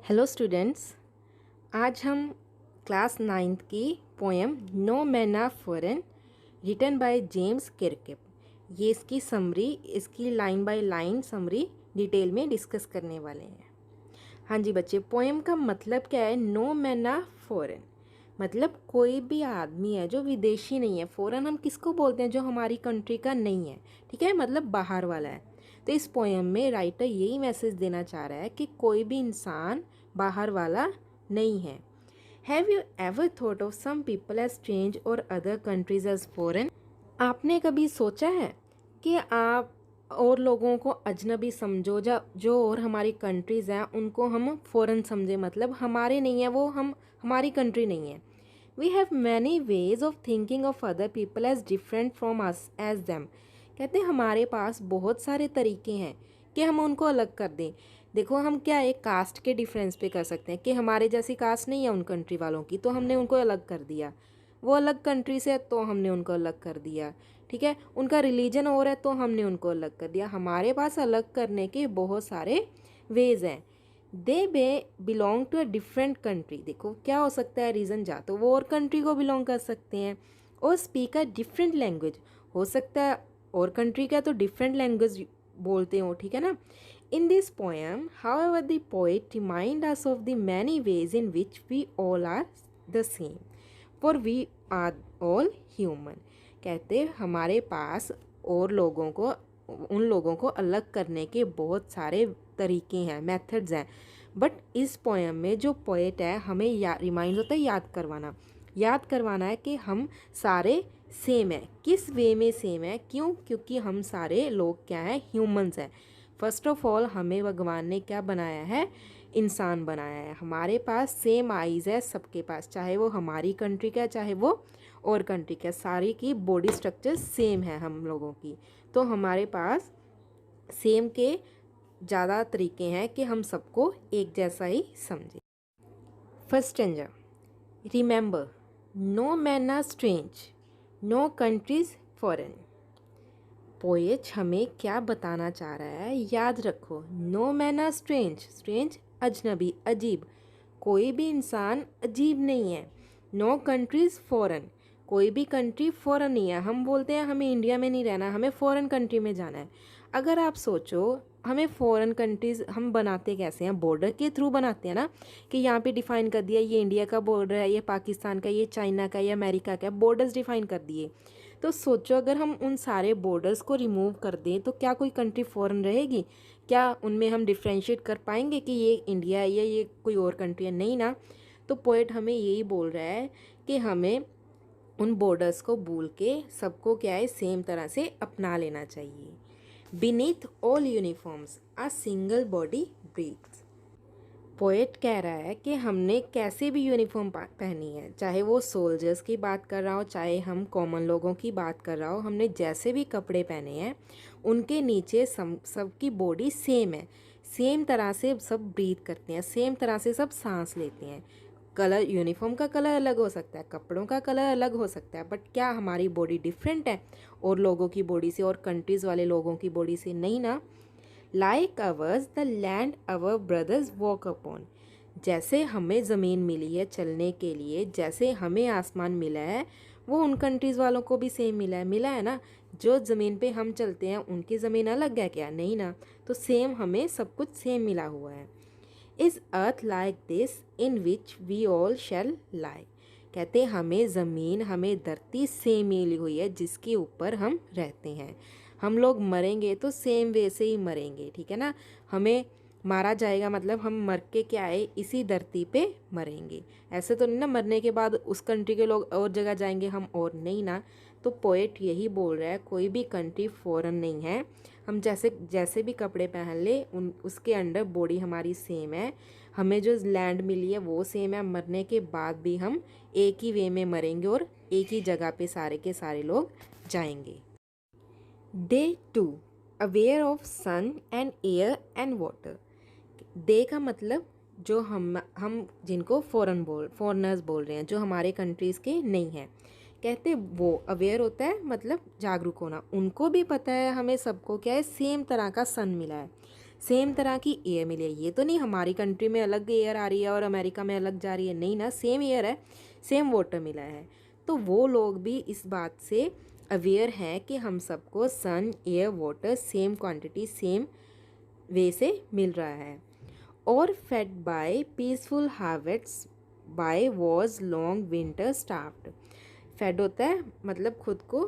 Hello students, आज हम class ninth की poem no man of foreign written by James Kirkup, ये इसकी समरी, इसकी line by line summary detail में डिस्कस करने वाले हैं। हाँ जी बच्चे, पोएम का मतलब क्या है? नो मैन ऑफ फॉरेन मतलब कोई भी आदमी है जो विदेशी नहीं है। फॉरेन हम किसको बोलते हैं? जो हमारी कंट्री का नहीं है, ठीक है, मतलब बाहर वाला है। तो इस पोएम में राइटर यही मैसेज देना चाह रहा है कि कोई भी इंसान बाहर वाला नहीं है। Have you ever thought of some people as strange और अदर कंट्रीज एज फॉरेन? आपने कभी सोचा है कि आप और लोगों को अजनबी समझो, जो और हमारी कंट्रीज़ हैं उनको हम फ़ॉरेन समझे, मतलब हमारे नहीं है वो, हम हमारी कंट्री नहीं है। We have many ways of thinking of other people as different from us as them. कहते हैं हमारे पास बहुत सारे तरीके हैं कि हम उनको अलग कर दें। देखो, हम क्या एक कास्ट के डिफरेंस पे कर सकते हैं कि हमारे जैसी कास्ट नहीं है उन कंट्री वालों की, तो हमने उनको अलग कर दिया। वो अलग कंट्री से है तो हमने उनको अलग कर दिया, ठीक है। उनका रिलीजन और है तो हमने उनको अलग कर दिया। हमारे पास अलग करने के बहुत सारे वेज हैं। They be belong to a different country. देखो क्या हो सकता है रीज़न, जा तो वो और कंट्री को बिलोंग कर सकते हैं, और स्पीक अ डिफरेंट लैंग्वेज, हो सकता है और कंट्री का तो डिफरेंट लैंग्वेज बोलते हो, ठीक है ना। In this poem however the poet remind us of the many ways in which we all are the same, for we are all human. कहते हमारे पास और लोगों को, उन लोगों को अलग करने के बहुत सारे तरीके हैं, मेथड्स हैं, बट इस पोएम में जो पोएट है हमें रिमाइंड होता है, याद करवाना है कि हम सारे सेम है। किस वे में सेम है? क्यों? क्योंकि हम सारे लोग क्या हैं? ह्यूमंस हैं। फर्स्ट ऑफ ऑल हमें भगवान ने क्या बनाया है? इंसान बनाया है। हमारे पास सेम आइज़ है सबके पास, चाहे वो हमारी कंट्री का चाहे वो और कंट्री का, सारी की बॉडी स्ट्रक्चर सेम है हम लोगों की। तो हमारे पास सेम के ज़्यादा तरीके हैं कि हम सबको एक जैसा ही समझें। First stanza, remember no man are strange, no countries foreign. Poet हमें क्या बताना चाह रहा है? याद रखो, no man are strange, strange अजनबी, अजीब, कोई भी इंसान अजीब नहीं है। नो कंट्रीज फॉरेन, कोई भी कंट्री फॉरेन नहीं है। हम बोलते हैं हमें इंडिया में नहीं रहना, हमें फॉरेन कंट्री में जाना है। अगर आप सोचो, हमें फॉरेन कंट्रीज़ हम बनाते कैसे हैं? बॉर्डर के थ्रू बनाते हैं ना, कि यहाँ पे डिफ़ाइन कर दिया ये इंडिया का बॉर्डर है, ये पाकिस्तान का, ये चाइना का, ये अमेरिका का, बॉर्डर्स डिफ़ाइन कर दिए। तो सोचो अगर हम उन सारे बॉर्डर्स को रिमूव कर दें तो क्या कोई कंट्री फॉरेन रहेगी? क्या उनमें हम डिफ्रेंशिएट कर पाएंगे कि ये इंडिया है या ये कोई और कंट्री है? नहीं ना। तो पोएट हमें यही बोल रहा है कि हमें उन बॉर्डर्स को भूल के सबको क्या है, सेम तरह से अपना लेना चाहिए। Beneath all uniforms a single body breathes. Poet कह रहा है कि हमने कैसे भी यूनिफॉर्म पहनी है, चाहे वो सोल्जर्स की बात कर रहा हो, चाहे हम कॉमन लोगों की बात कर रहा हो, हमने जैसे भी कपड़े पहने हैं उनके नीचे सबकी बॉडी सेम है। सेम तरह से सब ब्रीथ करते हैं, सेम तरह से सब सांस लेते हैं। कलर, यूनिफॉर्म का कलर अलग हो सकता है, कपड़ों का कलर अलग हो सकता है, बट क्या हमारी बॉडी डिफरेंट है और लोगों की बॉडी से, और कंट्रीज़ वाले लोगों की बॉडी से? नहीं ना। Like ours the land our brothers walk upon, जैसे हमें ज़मीन मिली है चलने के लिए, जैसे हमें आसमान मिला है, वो उन कंट्रीज़ वालों को भी सेम मिला है ना। जो ज़मीन पे हम चलते हैं उनकी ज़मीन अलग है क्या? नहीं ना। तो सेम, हमें सब कुछ सेम मिला हुआ है। Is earth like this in which we all shall lie. कहते हमें ज़मीन, हमें धरती सेम मिली हुई है जिसके ऊपर हम रहते हैं। हम लोग मरेंगे तो सेम वे से ही मरेंगे, ठीक है ना। हमें मारा जाएगा मतलब हम मर के क्या है, इसी धरती पे मरेंगे। ऐसे तो नहीं ना मरने के बाद उस कंट्री के लोग और जगह जाएंगे, हम और नहीं ना। तो पोएट यही बोल रहा है, कोई भी कंट्री फॉरेन नहीं है। हम जैसे भी कपड़े पहन ले उसके अंडर बॉडी हमारी सेम है। हमें जो लैंड मिली है वो सेम है। मरने के बाद भी हम एक ही वे में मरेंगे और एक ही जगह पे सारे के सारे लोग जाएंगे। Day 2, aware of sun and air and water. Day का मतलब जो हम जिनको फॉरेनर्स बोल रहे हैं, जो हमारे कंट्रीज़ के नहीं हैं। कहते वो अवेयर होता है मतलब जागरूक होना, उनको भी पता है हमें सबको क्या है, सेम तरह का सन मिला है। सेम तरह की एयर मिली है। ये तो नहीं हमारी कंट्री में अलग एयर आ रही है और अमेरिका में अलग जा रही है, नहीं ना, सेम एयर है, सेम वाटर मिला है। तो वो लोग भी इस बात से अवेयर हैं कि हम सबको sun air water same quantity same way से मिल रहा है। और fed by peaceful harvests by wars long winter starved. Fed होता है मतलब खुद को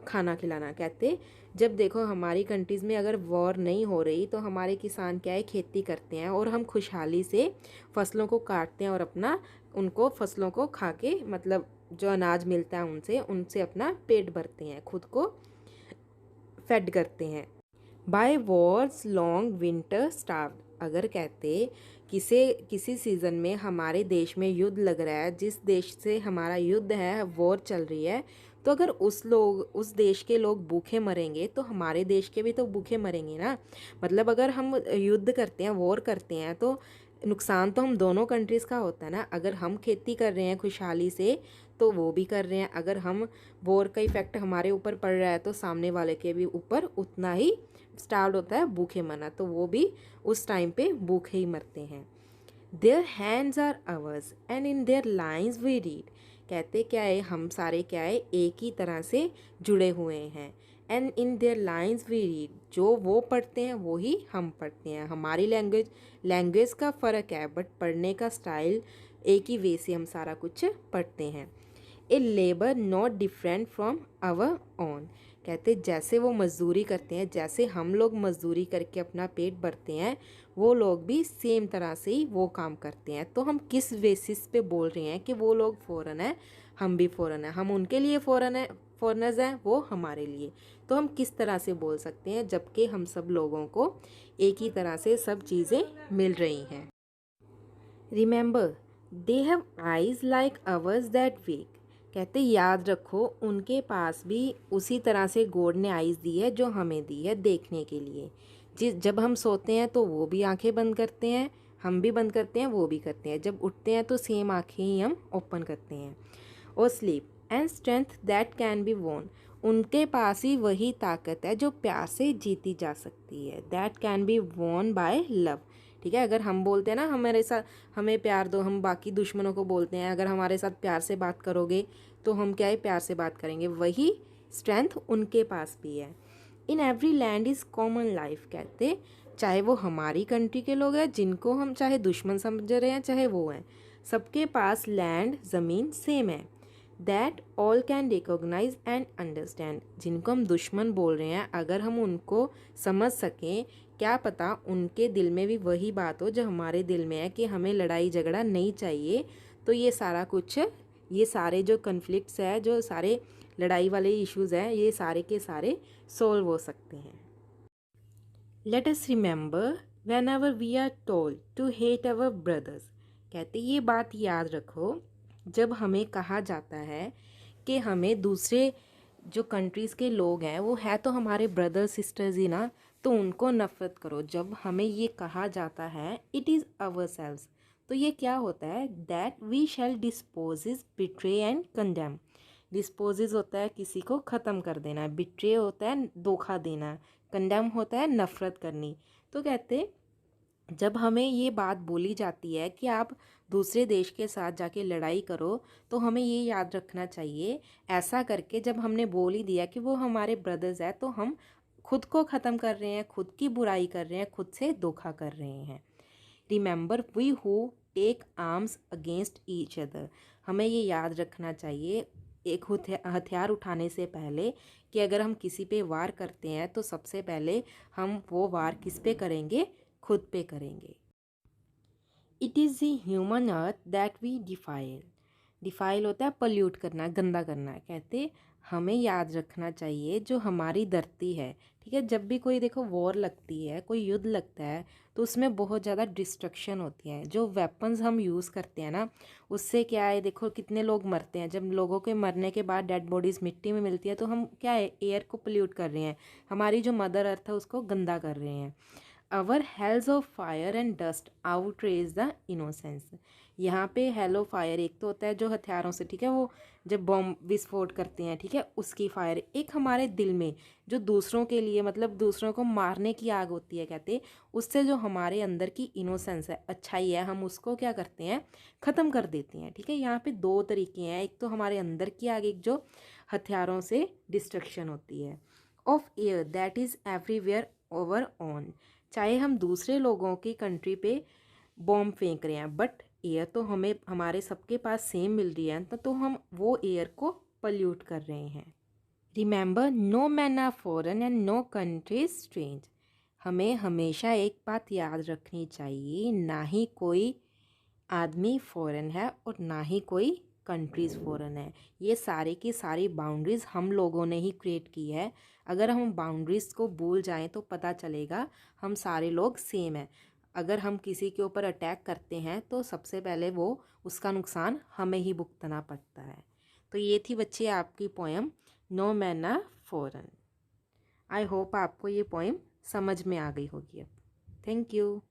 खाना खिलाना। कहते जब देखो हमारी कंट्रीज़ में अगर वॉर नहीं हो रही तो हमारे किसान क्या है, खेती करते हैं और हम खुशहाली से फसलों को काटते हैं और अपना उनको फसलों को खा के मतलब जो अनाज मिलता है उनसे उनसे अपना पेट भरते हैं, खुद को फेड करते हैं। By war's long winter starve. अगर कहते किसी सीज़न में हमारे देश में युद्ध लग रहा है, जिस देश से हमारा युद्ध है, वॉर चल रही है, तो अगर उस देश के लोग भूखे मरेंगे तो हमारे देश के भी तो भूखे मरेंगे ना। मतलब अगर हम युद्ध करते हैं, वॉर करते हैं, तो नुकसान तो हम दोनों कंट्रीज़ का होता है ना। अगर हम खेती कर रहे हैं खुशहाली से तो वो भी कर रहे हैं, अगर हम वॉर का इफ़ेक्ट हमारे ऊपर पड़ रहा है तो सामने वाले के भी ऊपर उतना ही स्टार्ट होता है भूखे मरना, तो वो भी उस टाइम पे भूखे ही मरते हैं। Their hands are ours and in their lines we read. कहते क्या है, हम सारे क्या है एक ही तरह से जुड़े हुए हैं। And in their lines we read, जो वो पढ़ते हैं वो ही हम पढ़ते हैं। हमारी लैंग्वेज का फ़र्क है बट पढ़ने का स्टाइल एक ही वे से हम सारा कुछ पढ़ते हैं। A labour not different from our own. कहते जैसे वो मज़दूरी करते हैं, जैसे हम लोग मज़दूरी करके अपना पेट भरते हैं, वो लोग भी सेम तरह से ही वो काम करते हैं। तो हम किस बेसिस पे बोल रहे हैं कि वो लोग फ़ॉरेन है, हम भी फ़ॉरेन है, हम उनके लिए फ़ॉरेनर्स हैं, वो हमारे लिए। तो हम किस तरह से बोल सकते हैं जबकि हम सब लोगों को एक ही तरह से सब चीज़ें मिल रही हैं। Remember they have eyes like ours that wake. कहते याद रखो उनके पास भी उसी तरह से गॉड ने आइज़ दी है जो हमें दी है देखने के लिए। जब हम सोते हैं तो वो भी आंखें बंद करते हैं, हम भी बंद करते हैं, वो भी करते हैं। जब उठते हैं तो सेम आंखें ही हम ओपन करते हैं। और sleep and strength that can be वोन। उनके पास ही वही ताकत है जो प्यार से जीती जा सकती है। दैट कैन बी वोन बाय लव। ठीक है, अगर हम बोलते हैं ना हमारे साथ हमें प्यार दो, हम बाकी दुश्मनों को बोलते हैं अगर हमारे साथ प्यार से बात करोगे तो हम क्या है प्यार से बात करेंगे, वही स्ट्रेंथ उनके पास भी है। In every land is common life. कहते चाहे वो हमारी कंट्री के लोग हैं जिनको हम चाहे दुश्मन समझ रहे हैं चाहे वो हैं, सबके पास लैंड ज़मीन सेम है। That all can recognise and understand. जिनको हम दुश्मन बोल रहे हैं अगर हम उनको समझ सकें, क्या पता उनके दिल में भी वही बात हो जो हमारे दिल में है कि हमें लड़ाई झगड़ा नहीं चाहिए, तो ये सारा कुछ, ये सारे जो कन्फ्लिक्ट्स है, जो सारे लड़ाई वाले इश्यूज़ हैं, ये सारे के सारे सॉल्व हो सकते हैं। Let us remember whenever we are told to hate our brothers. कहते ये बात याद रखो जब हमें कहा जाता है कि हमें दूसरे जो कंट्रीज़ के लोग हैं वो है तो हमारे ब्रदर सिस्टर्स ही ना, तो उनको नफ़रत करो। जब हमें ये कहा जाता है इट इज़ अवर सेल्व्स, तो ये क्या होता है, that we shall dispossess betray and condemn. Dispossess होता है किसी को ख़त्म कर देना, बिट्रे होता है धोखा देना, कंडेम होता है नफ़रत करनी। तो कहते जब हमें ये बात बोली जाती है कि आप दूसरे देश के साथ जाके लड़ाई करो, तो हमें ये याद रखना चाहिए ऐसा करके जब हमने बोल ही दिया कि वो हमारे ब्रदर्स है तो हम खुद को ख़त्म कर रहे हैं, खुद की बुराई कर रहे हैं, खुद से धोखा कर रहे हैं। Remember we who take arms against each other. हमें ये याद रखना चाहिए एक हथियार उठाने से पहले कि अगर हम किसी पे वार करते हैं तो सबसे पहले हम वो वार किस पे करेंगे, खुद पे करेंगे। It is the human earth that we defile. Defile होता है पल्यूट करना, गंदा करना। कहते हमें याद रखना चाहिए जो हमारी धरती है, ठीक है, जब भी कोई देखो वॉर लगती है, कोई युद्ध लगता है, तो उसमें बहुत ज़्यादा डिस्ट्रक्शन होती है। जो वेपन्स हम यूज़ करते हैं ना, उससे क्या है, देखो कितने लोग मरते हैं। जब लोगों के मरने के बाद डेड बॉडीज़ मिट्टी में मिलती है तो हम क्या है एयर को पोल्यूट कर रहे हैं, हमारी जो मदर अर्थ है उसको गंदा कर रहे हैं। Our hells of fire and dust outrage the innocence. यहाँ पे हेल ऑफ फायर एक तो होता है जो हथियारों से, ठीक है, वो जब बॉम्ब विस्फोट करते हैं, ठीक है, उसकी फायर। एक हमारे दिल में जो दूसरों के लिए, मतलब दूसरों को मारने की आग होती है कहते, उससे जो हमारे अंदर की इनोसेंस है, अच्छाई है, हम उसको क्या करते हैं, ख़त्म कर देते हैं, ठीक है। यहाँ पे दो तरीके हैं, एक तो हमारे अंदर की आग, एक जो हथियारों से डिस्ट्रक्शन होती है। Of air that is everywhere over on. चाहे हम दूसरे लोगों की कंट्री पे बॉम्ब फेंक रहे हैं, बट एयर तो हमें हमारे सबके पास सेम मिल रही है, तो हम वो एयर को पल्यूट कर रहे हैं। Remember no man are foreign and no country strange. हमें हमेशा एक बात याद रखनी चाहिए, ना ही कोई आदमी फ़ॉरेन है और ना ही कोई कंट्रीज़ फ़ॉरेन है। ये सारे की सारी बाउंड्रीज़ हम लोगों ने ही क्रिएट की है। अगर हम बाउंड्रीज़ को भूल जाएं तो पता चलेगा हम सारे लोग सेम हैं। अगर हम किसी के ऊपर अटैक करते हैं तो सबसे पहले वो उसका नुकसान हमें ही भुगतना पड़ता है। तो ये थी बच्चे आपकी poem no man are foreign. I hope आपको ये पोएम समझ में आ गई होगी अब। Thank you.